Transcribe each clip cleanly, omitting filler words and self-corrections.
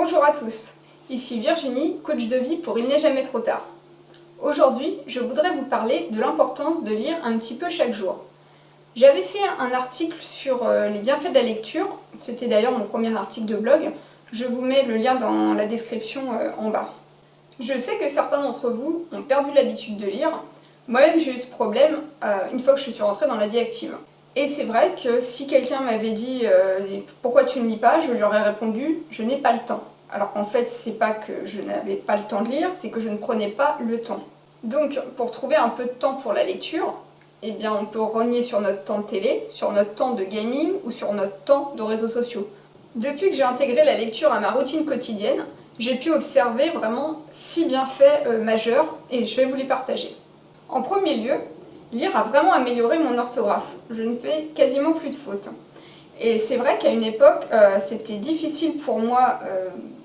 Bonjour à tous, ici Virginie, coach de vie pour Il n'est jamais trop tard. Aujourd'hui, je voudrais vous parler de l'importance de lire un petit peu chaque jour. J'avais fait un article sur les bienfaits de la lecture, c'était d'ailleurs mon premier article de blog, je vous mets le lien dans la description en bas. Je sais que certains d'entre vous ont perdu l'habitude de lire, moi-même j'ai eu ce problème une fois que je suis rentrée dans la vie active. Et c'est vrai que si quelqu'un m'avait dit « Pourquoi tu ne lis pas ?», je lui aurais répondu « Je n'ai pas le temps ». Alors qu'en fait, c'est pas que je n'avais pas le temps de lire, c'est que je ne prenais pas le temps. Donc, pour trouver un peu de temps pour la lecture, eh bien, on peut rogner sur notre temps de télé, sur notre temps de gaming ou sur notre temps de réseaux sociaux. Depuis que j'ai intégré la lecture à ma routine quotidienne, j'ai pu observer vraiment 6 bienfaits majeurs et je vais vous les partager. En premier lieu, lire a vraiment amélioré mon orthographe. Je ne fais quasiment plus de fautes. Et c'est vrai qu'à une époque, c'était difficile pour moi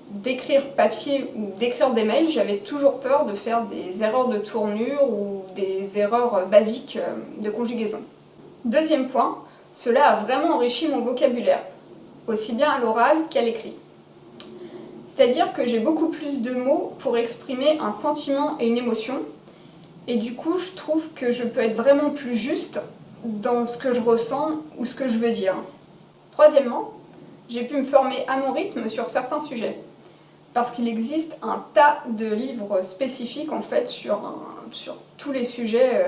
d'écrire papier ou d'écrire des mails. J'avais toujours peur de faire des erreurs de tournure ou des erreurs basiques de conjugaison. Deuxième point, cela a vraiment enrichi mon vocabulaire, aussi bien à l'oral qu'à l'écrit. C'est-à-dire que j'ai beaucoup plus de mots pour exprimer un sentiment et une émotion. Et du coup, je trouve que je peux être vraiment plus juste dans ce que je ressens ou ce que je veux dire. Troisièmement, j'ai pu me former à mon rythme sur certains sujets. Parce qu'il existe un tas de livres spécifiques en fait sur tous les sujets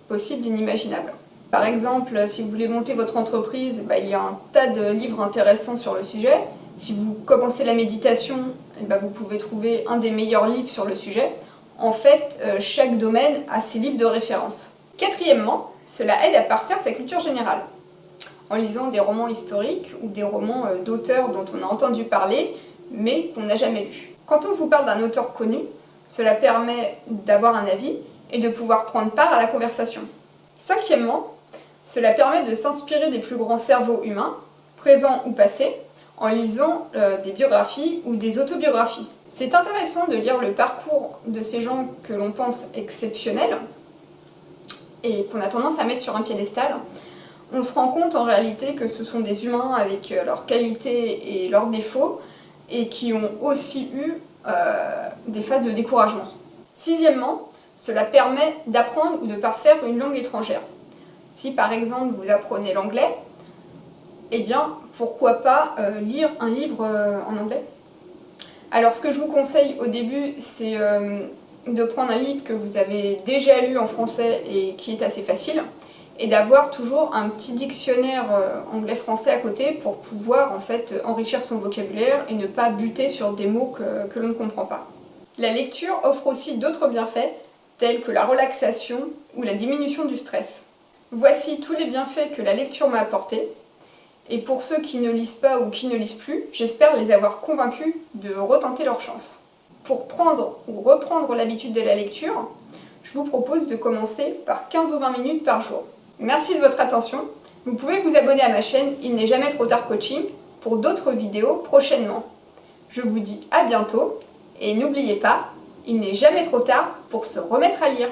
possibles et inimaginables. Par exemple, si vous voulez monter votre entreprise, il y a un tas de livres intéressants sur le sujet. Si vous commencez la méditation, vous pouvez trouver un des meilleurs livres sur le sujet. En fait, chaque domaine a ses livres de référence. Quatrièmement, cela aide à parfaire sa culture générale. En lisant des romans historiques ou des romans d'auteurs dont on a entendu parler, mais qu'on n'a jamais lus. Quand on vous parle d'un auteur connu, cela permet d'avoir un avis et de pouvoir prendre part à la conversation. Cinquièmement, cela permet de s'inspirer des plus grands cerveaux humains, présents ou passés, en lisant des biographies ou des autobiographies. C'est intéressant de lire le parcours de ces gens que l'on pense exceptionnels et qu'on a tendance à mettre sur un piédestal. On se rend compte en réalité que ce sont des humains avec leurs qualités et leurs défauts et qui ont aussi eu des phases de découragement. Sixièmement, cela permet d'apprendre ou de parfaire une langue étrangère. Si par exemple vous apprenez l'anglais, eh bien pourquoi pas lire un livre en anglais ? Alors ce que je vous conseille au début, c'est de prendre un livre que vous avez déjà lu en français et qui est assez facile, et d'avoir toujours un petit dictionnaire anglais-français à côté pour pouvoir en fait enrichir son vocabulaire et ne pas buter sur des mots que l'on ne comprend pas. La lecture offre aussi d'autres bienfaits, tels que la relaxation ou la diminution du stress. Voici tous les bienfaits que la lecture m'a apportés. Et pour ceux qui ne lisent pas ou qui ne lisent plus, j'espère les avoir convaincus de retenter leur chance. Pour prendre ou reprendre l'habitude de la lecture, je vous propose de commencer par 15 ou 20 minutes par jour. Merci de votre attention. Vous pouvez vous abonner à ma chaîne Il n'est jamais trop tard coaching pour d'autres vidéos prochainement. Je vous dis à bientôt et n'oubliez pas, il n'est jamais trop tard pour se remettre à lire.